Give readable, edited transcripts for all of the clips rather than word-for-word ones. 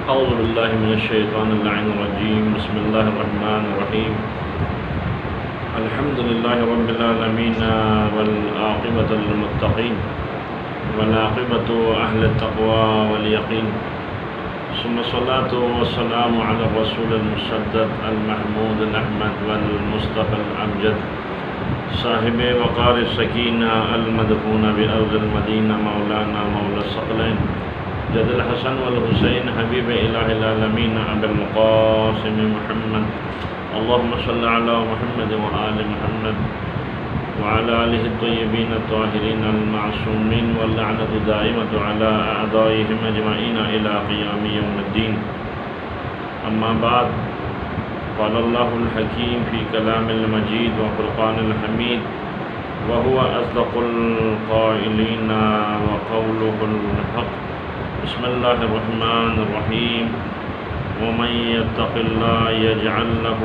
أعوذ بالله من الشيطان اللعين الرجيم. بسم الله الرحمن الرحيم. الحمد لله رب العالمين والعاقبة للمتقين والعاقبة أهل التقوى واليقين، ثم الصلاة والسلام على الرسول المسدد المحمود الأحمد والمصطفى الأمجد صاحب وقار السكينة المدفون بأرض المدينة مولانا مولى الثقلين جد الحسن والحسين حبيب إله العالمين أبي القاسم محمد. اللهم صل على محمد وآل محمد وعلى آله الطيبين الطاهرين المعصومين، واللعنة دائمة على أعدائهم أجمعين إلى قيام يوم الدين. أما بعد، قال الله الحكيم في كلام المجيد وفرقان الحميد، وهو أصدق القائلين وقوله الحق. بسم الله الرحمن الرحيم. ومن يتق الله يجعل له،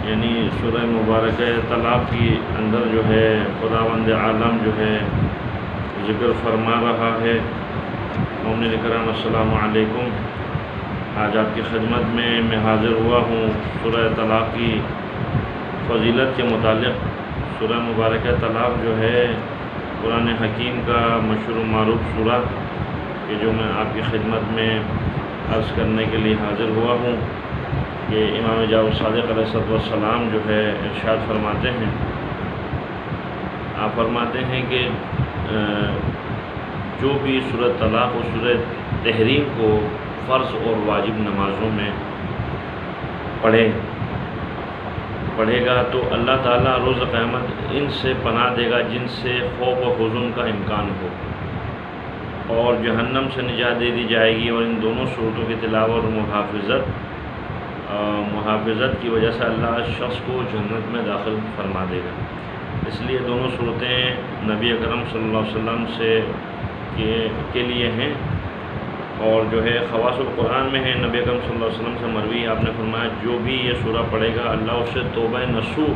یعنی سورہ مبارکہ طلاق کی اندر جو ہے خداوند عالم جو ہے ذکر فرما رہا ہے. مومنین کرام السلام علیکم. آج آپ کی خدمت میں حاضر ہوا ہوں سورہ طلاق کی فضیلت کے متعلق. سورہ مبارکہ طلاق جو ہے قرآن حکیم کا مشہور و معروف سورہ کہ جو میں آپ کی خدمت میں عرض کرنے کے لیے حاضر ہوا ہوں کہ امام جعفر صادق علیہ السلام جو ہے ارشاد فرماتے ہیں، آپ فرماتے ہیں کہ جو بھی سورۃ طلاق و سورۃ تحریم کو فرض اور واجب نمازوں میں پڑھے گا تو اللہ تعالیٰ روز قیامت ان سے پناہ دے گا جن سے خوف و حزن کا امکان ہو، اور جہنم سے نجات دے دی جائے گی. اور ان دونوں صورتوں کی تلاوت اور محافظت کی وجہ سے اللہ شخص کو جنت میں داخل فرما دے گا. اس لیے دونوں صورتیں نبی اکرم صلی اللہ علیہ وسلم کے لیے ہیں، اور جو ہے خواص القرآن میں ہے. نبی اکرم صلی اللہ علیہ وسلم سے مروی آپ نے فرمایا جو بھی یہ سورہ پڑھے گا اللہ اسے توبہ نصوح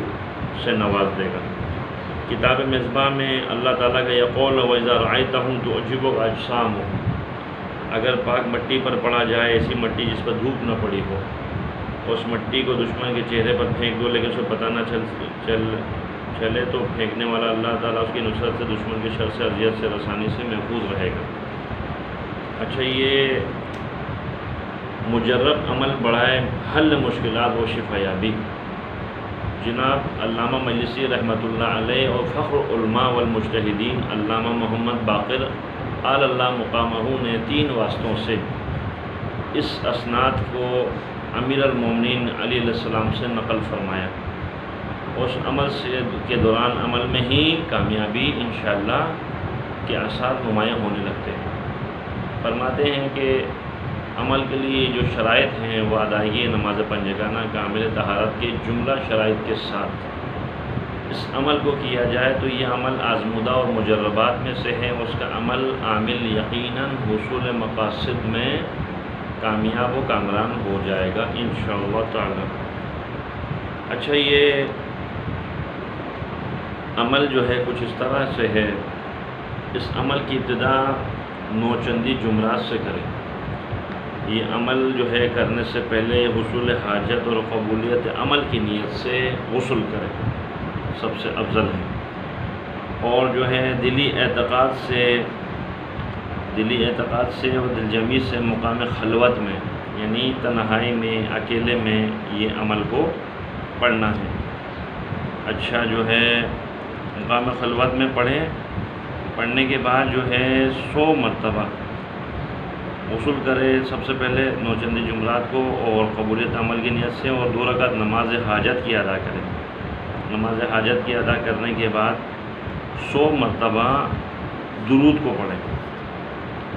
سے نواز دے گا. کتاب مصباح میں اللہ تعالیٰ کا یہ قول ہے وَإِذَا رَأَيْتَهُمْ تُعْجِبُكَ أَجْسَامُهُمْ، اگر پاک مٹی پر پڑا جائے، ایسی مٹی جس پر دھوپ نہ پڑی ہو، اس مٹی کو دشمن کے چہرے پر پھینک دو لیکن اس کو پتہ نہ چلے تو پھینکنے والا اللہ تعالیٰ اس کی نصرت سے دشمن کے شر سے، اذیت سے، رسانی سے محفوظ رہے گا. اچھا، یہ مجرب عمل بڑھائے حل مشکلات و شفایابی. جناب علامہ مجلسی رحمۃ اللہ علیہ اور فخر علماء والمجتہدین علامہ محمد باقر آل اللہ مقامہ نے 3 واسطوں سے اس اسناد کو امیر المومنین علی علیہ السلام سے نقل فرمایا. اس عمل کے دوران عمل میں ہی کامیابی انشاءاللہ کے آثار نمایاں ہونے لگتے ہیں. فرماتے ہیں کہ عمل کے لیے جو شرائط ہیں وہ ادائیگی نماز پنجگانہ کامل طہارت کے جملہ شرائط کے ساتھ اس عمل کو کیا جائے تو یہ عمل آزمودہ اور مجربات میں سے ہے. اس کا عمل عامل یقیناً حصول مقاصد میں کامیاب و کامران ہو جائے گا انشاءاللہ تعالی. اچھا، یہ عمل جو ہے کچھ اس طرح سے ہے. اس عمل کی ابتدا نوچندی جمرات سے کریں. یہ عمل جو ہے کرنے سے پہلے حصول حاجت اور قبولیت عمل کی نیت سے غسل کریں، سب سے افضل ہے. اور جو ہے دلی اعتقاد سے اور دل جمی سے مقام خلوت میں، یعنی تنہائی میں، اکیلے میں یہ عمل کو پڑھنا ہے. اچھا، جو ہے مقام خلوت میں پڑھنے کے بعد جو ہے 100 مرتبہ غسل کرے. سب سے پہلے نوچندی جمرات کو اور قبولیت عمل کی نیت سے، اور 2 رکعت نماز حاجت کی ادا کرے. نماز حاجت کی ادا کرنے کے بعد 100 مرتبہ درود کو پڑھے،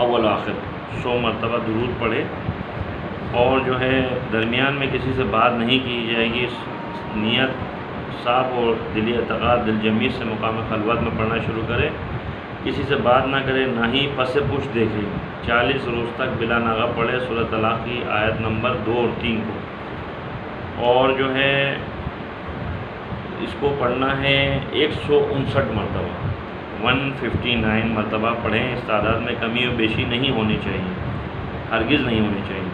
اول آخر 100 مرتبہ درود پڑھے. اور جو ہے درمیان میں کسی سے بات نہیں کی جائے گی. نیت صاف اور دلی اعتقاد دل جمی سے مقام خلوت میں پڑھنا شروع کرے. کسی سے بات نہ کرے، نہ ہی پس پش دیکھے. 40 روز تک بلا ناغہ پڑھے سورۃ طلاق کی آیت نمبر 2 اور 3 کو. اور جو ہے اس کو پڑھنا ہے 159 مرتبہ، 159 مرتبہ پڑھیں. اس تعداد میں کمی و بیشی نہیں ہونی چاہیے. ہرگز نہیں ہونی چاہیے۔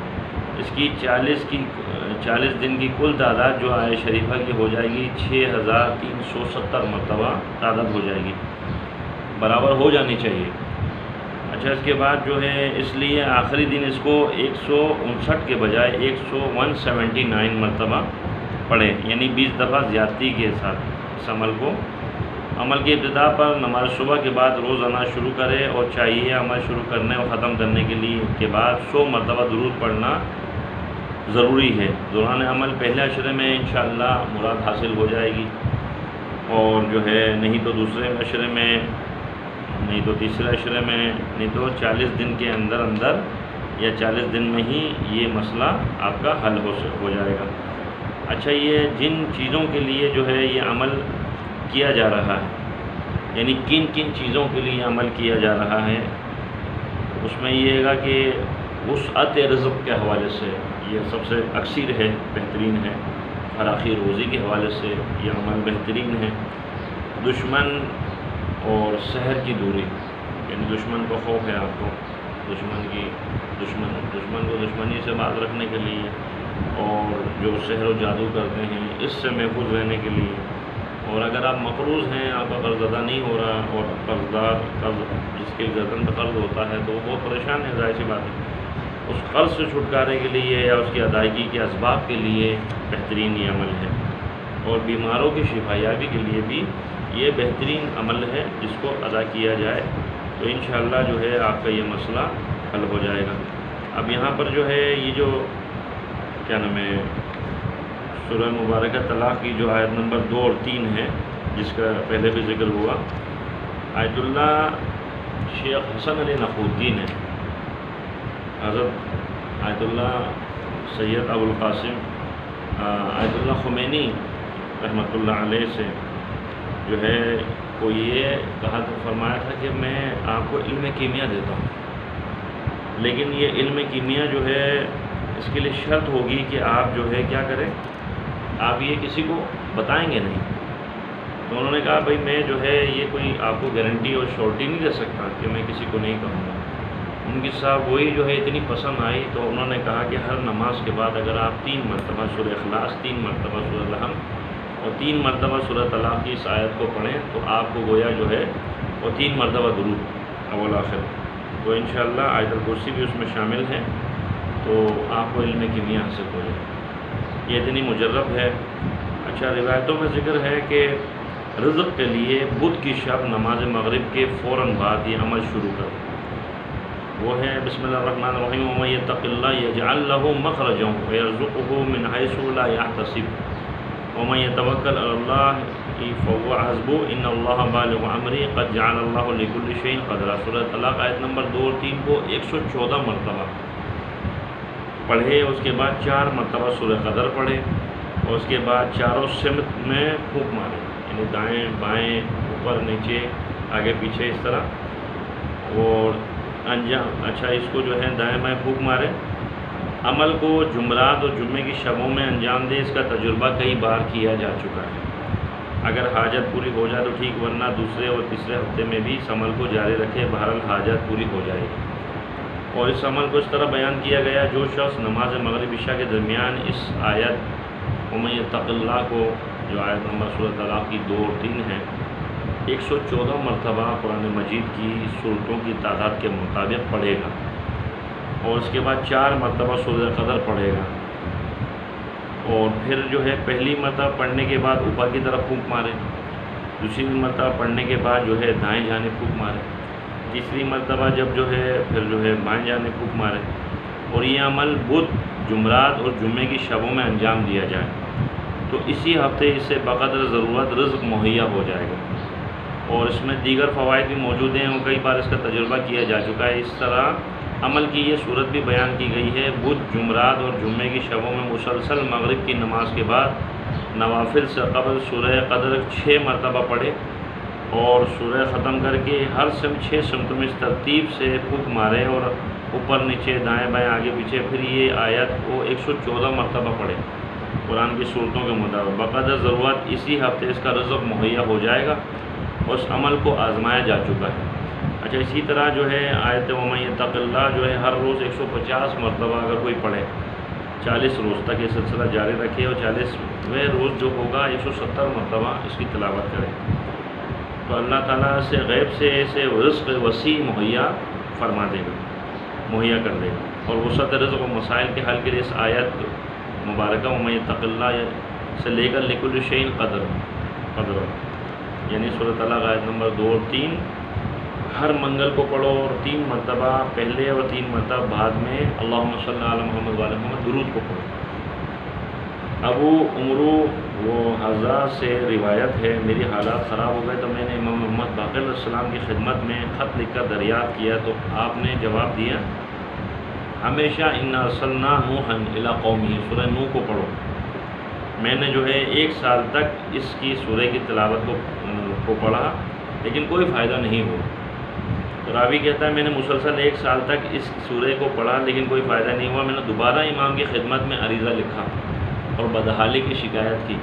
اس کی 40 دن کی کل تعداد جو آیت شریفہ کی ہو جائے گی 6370 مرتبہ تعداد ہو جائے گی، برابر ہو جانی چاہیے۔ اچھا، اس کے بعد جو ہے اس لیے آخری دن اس کو 159 کے بجائے 179 مرتبہ پڑھیں، یعنی 20 دفعہ زیادتی کے ساتھ اس عمل کو۔ عمل کی ابتدا پر نماز صبح کے بعد روزانہ شروع کرے، اور چاہیے عمل شروع کرنے اور ختم کرنے کے بعد 100 مرتبہ درود پڑھنا ضروری ہے۔ دوران عمل پہلے عشرے میں انشاءاللہ مراد حاصل ہو جائے گی، اور جو ہے نہیں تو دوسرے عشرے میں، نہیں تو تیسرے عشرے میں، نہیں تو 40 دن کے اندر یا 40 دن میں ہی یہ مسئلہ آپ کا حل ہو جائے گا۔ اچھا، یہ جن چیزوں کے لیے جو ہے یہ عمل کیا جا رہا ہے، یعنی کن کن چیزوں کے لیے عمل کیا جا رہا ہے، اس میں یہ گا کہ وسعت رزق کے حوالے سے یہ سب سے اکثر ہے، بہترین ہے۔ فراخی روزی کے حوالے سے یہ عمل بہترین ہے۔ دشمن اور سحر کی دوری، یعنی دشمن کو خوف ہے آپ کو، دشمن کو دشمنی سے باز رکھنے کے لیے، اور جو سحر و جادو کرتے ہیں اس سے محفوظ رہنے کے لیے۔ اور اگر آپ مقروض ہیں، آپ کا قرض ادا نہیں ہو رہا، اور قرض جس کے گردن پر قرض ہوتا ہے تو وہ بہت پریشان ہے، ظاہر سی بات ہے، اس قرض سے چھٹکارے کے لیے یا اس کی ادائیگی کے اسباب کے لیے بہترین یہ عمل ہے۔ اور بیماروں کی شفا یابی کے لیے بھی یہ بہترین عمل ہے، جس کو ادا کیا جائے تو انشاءاللہ جو ہے آپ کا یہ مسئلہ حل ہو جائے گا۔ اب یہاں پر جو ہے یہ جو کیا نام ہے سورہ مبارکہ طلاق کی جو آیت نمبر 2 اور 3 ہے، جس کا پہلے بھی ذکر ہوا، آیت اللہ شیخ حسن علی نقوالدین ہے، حضرت آیت اللہ سید ابو القاسم آیت اللہ خمینی رحمۃ اللہ علیہ سے جو ہے وہ یہ کہا تو فرمایا تھا کہ میں آپ کو علم کیمیا دیتا ہوں، لیکن یہ علم کیمیا جو ہے اس کے لیے شرط ہوگی کہ آپ جو ہے کیا کریں، آپ یہ کسی کو بتائیں گے نہیں۔ تو انہوں نے کہا بھائی میں جو ہے یہ کوئی آپ کو گارنٹی اور شورٹی نہیں دے سکتا کہ میں کسی کو نہیں کہوں گا۔ ان کی صاحب وہی جو ہے اتنی پسند آئی، تو انہوں نے کہا کہ ہر نماز کے بعد اگر آپ 3 مرتبہ سورہ اخلاص، 3 مرتبہ سورہ الحم اور 3 مرتبہ سورہ طلاق کی اس آیت کو پڑھیں تو آپ کو گویا جو ہے وہ 3 مرتبہ درود اول آخر، تو انشاءاللہ آیت الکرسی بھی اس میں شامل ہے، تو آپ کو علم کیمیا حاصل ہو جائے، یہ اتنی مجرب ہے۔ اچھا، روایتوں میں ذکر ہے کہ رزق کے لیے بدھ کی شب نماز مغرب کے فوراً بعد یہ عمل شروع کر، وہ ہے بسم اللہ الرحمن الرحیم ومن یتق اللہ یجعل له مخرجا ویرزقه من حیث لا یحتسب ومن یتوکل علی اللہ فهو حسبہ ان اللہ بالغ امرہ قد جعل اللہ لکل شیء قدرا۔ سورہ طلاق آیت نمبر 2 اور 3 کو 114 مرتبہ پڑھے، اس کے بعد 4 مرتبہ سورہ قدر پڑھے، اور اس کے بعد چاروں سمت میں پھونک مارے، یعنی دائیں بائیں اوپر نیچے آگے پیچھے اس طرح، اور انجام اچھا اس کو جو ہے دائیں بائیں پھونک مارے۔ عمل کو جمعرات اور جمعے کی شبوں میں انجام دے، اس کا تجربہ کئی بار کیا جا چکا ہے۔ اگر حاجت پوری ہو جائے تو ٹھیک، ورنہ دوسرے اور تیسرے ہفتے میں بھی اس عمل کو جاری رکھے، بہرحال حاجت پوری ہو جائے گی۔ اور اس عمل کو اس طرح بیان کیا گیا، جو شخص نماز مغرب عشاء کے درمیان اس آیت ومن یتق اللہ کو، جو آیت نمبر سورہ طلاق کی 2 اور 3 ہے، 114 مرتبہ قرآن مجید کی سورتوں کی تعداد کے مطابق پڑھے گا، اور اس کے بعد 4 مرتبہ سورہ قدر پڑھے گا، اور پھر جو ہے پہلی مرتبہ پڑھنے کے بعد اوپر کی طرف پھونک مارے، دوسری مرتبہ پڑھنے کے بعد جو ہے دائیں جانب پھونک مارے، تیسری مرتبہ جب جو ہے پھر جو ہے بائیں جانب پھونک مارے، اور یہ عمل بدھ، جمعرات اور جمعے کی شبوں میں انجام دیا جائے تو اسی ہفتے اس سے بقدر ضرورت رزق مہیا ہو جائے گا۔ اور اس میں دیگر فوائد بھی موجود ہیں، اور کئی بار اس کا تجربہ کیا جا چکا ہے۔ اس طرح عمل کی یہ صورت بھی بیان کی گئی ہے، بدھ، جمعرات اور جمعے کی شبوں میں مسلسل مغرب کی نماز کے بعد نوافل سے قبل سورہ قدر 6 مرتبہ پڑھے، اور سورہ ختم کر کے ہر سمت 6 سمتوں میں اس ترتیب سے پھونک مارے، اور اوپر نیچے دائیں بائیں آگے پیچھے پھر یہ آیت کو 114 مرتبہ پڑھے قرآن کی صورتوں کے مطابق۔ بقدر ضرورت اسی ہفتے اس کا رزق مہیا ہو جائے گا، اور اس عمل کو آزمایا جا چکا ہے۔ اچھا اسی طرح جو ہے آیت وَمَن یتق اللہ جو ہے ہر روز 150 مرتبہ اگر کوئی پڑھے، 40 روز تک یہ سلسلہ جاری رکھے اور 40ویں روز جو ہوگا 170 مرتبہ اس کی تلاوت کرے، تو اللہ تعالیٰ سے غیب سے ایسے رزق وسیع مہیا فرما دے گا، مہیا کر دے گا۔ اور وسعت رزق و مسائل کے حل کے لیے اس آیت مبارکہ وَمَن یتق اللہ سے لے کر لِکُلِّ شَیْءٍ قدر یعنی سورۃ طلاق آیت نمبر 2 اور 3 ہر منگل کو پڑھو، اور 3 مرتبہ پہلے اور 3 مرتبہ بعد میں اللہم صلی علی محمد وعلی محمد درود کو پڑھو۔ ابو عمرو و حضا سے روایت ہے، میری حالات خراب ہو گئے تو میں نے امام محمد باقر علیہ السلام کی خدمت میں خط لکھ کر دریافت کیا، تو آپ نے جواب دیا ہمیشہ انا ارسلنا نوحا الی قومہ، سورہ نوح کو پڑھو۔ میں نے جو ہے 1 سال تک اس کی سورہ کی تلاوت کو پڑھا لیکن کوئی فائدہ نہیں ہوا۔ تو راوی کہتا ہے میں نے مسلسل 1 سال تک اس سورہ کو پڑھا لیکن کوئی فائدہ نہیں ہوا۔ میں نے دوبارہ امام کی خدمت میں عریضہ لکھا اور بدحالی کی شکایت کی،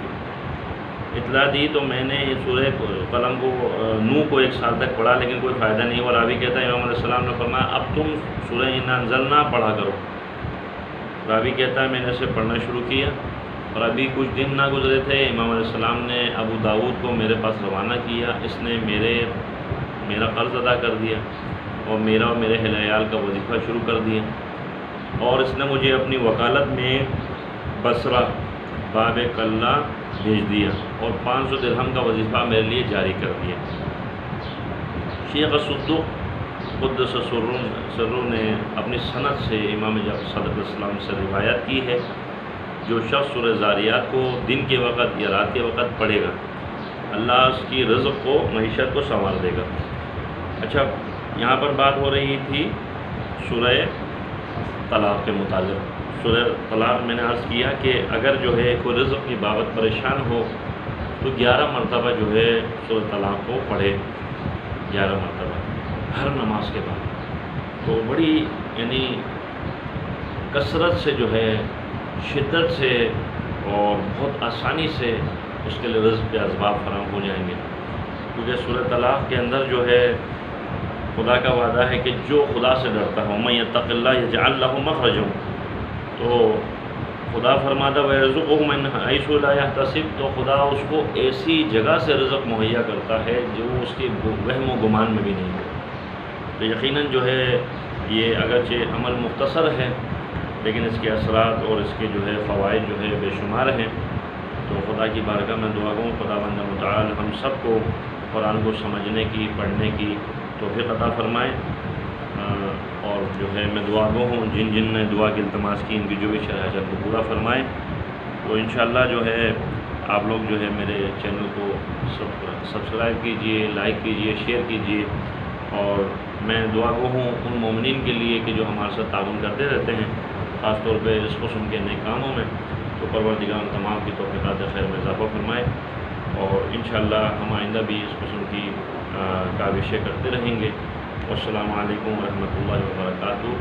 اطلاع دی، تو میں نے یہ سورہ قلم کو نوح کو 1 سال تک پڑھا لیکن کوئی فائدہ نہیں ہوا۔ راوی کہتا ہے امام علیہ السلام نے فرمایا اب تم سورہ انا انزلنا پڑھا کرو۔ راوی کہتا ہے میں نے اسے پڑھنا شروع کیا اور ابھی کچھ دن نہ گزرے تھے امام علیہ السلام نے ابو داؤد کو میرے پاس روانہ کیا۔ اس نے میرا قرض ادا کر دیا اور میرا اور میرے اہل عیال کا وظیفہ شروع کر دیا، اور اس نے مجھے اپنی وکالت میں بصرہ باب کلہ بھیج دیا اور 500 درہم کا وظیفہ میرے لیے جاری کر دیا۔ شیخ صدوق قدس سرور نے اپنی سند سے امام صادق علیہ السلام سے روایت کی ہے جو شخص سورہ زاریات کو دن کے وقت یا رات کے وقت پڑھے گا اللہ اس کی رزق کو معیشت کو سنوار دے گا۔ اچھا یہاں پر بات ہو رہی تھی سورہ طلاق کے متعلق۔ سورہ طلاق میں نے عرض کیا کہ اگر جو ہے کوئی رزق کی بابت پریشان ہو تو 11 مرتبہ جو ہے سورہ طلاق کو پڑھے، 11 مرتبہ ہر نماز کے بعد، تو بڑی یعنی کثرت سے جو ہے شدت سے اور بہت آسانی سے اس کے لیے رزق کے اسباب فراہم ہو جائیں گے، کیونکہ سورہ طلاق کے اندر جو ہے خدا کا وعدہ ہے کہ جو خدا سے ڈرتا ہو من یتق اللہ یجعل لہ مخرجا، تو خدا فرماتا ویرزقہ من حیث لا یحتسب، تو خدا اس کو ایسی جگہ سے رزق مہیا کرتا ہے جو اس کے وہم و گمان میں بھی نہیں ہے۔ تو یقیناً جو ہے یہ اگرچہ عمل مختصر ہے لیکن اس کے اثرات اور اس کے جو ہے فوائد جو ہے بے شمار ہیں۔ تو خدا کی بارگاہ میں دعا گوں خدا بند متعال ہم سب کو قرآن کو سمجھنے کی، پڑھنے کی توفیق عطا فرمائے، اور جو ہے میں دعا گو ہوں جن نے دعا کی التماس کی ان کی جو بھی شرائط کو پورا فرمائے۔ تو انشاءاللہ جو ہے آپ لوگ جو ہے میرے چینل کو سبسکرائب کیجئے، لائک کیجئے، شیئر کیجئے، اور میں دعا گو ہوں ان مومنین کے لیے کہ جو ہمارے ساتھ تعاون کرتے رہتے ہیں خاص طور پہ اس قسم کے نئے کاموں میں، تو پروردگار تمام کی توفیقات خیر میں اضافہ فرمائے، اور انشاءاللہ ہم آئندہ بھی اس قسم کی کاوشیں کرتے رہیں گے۔ والسلام علیکم ورحمۃ اللہ وبرکاتہ۔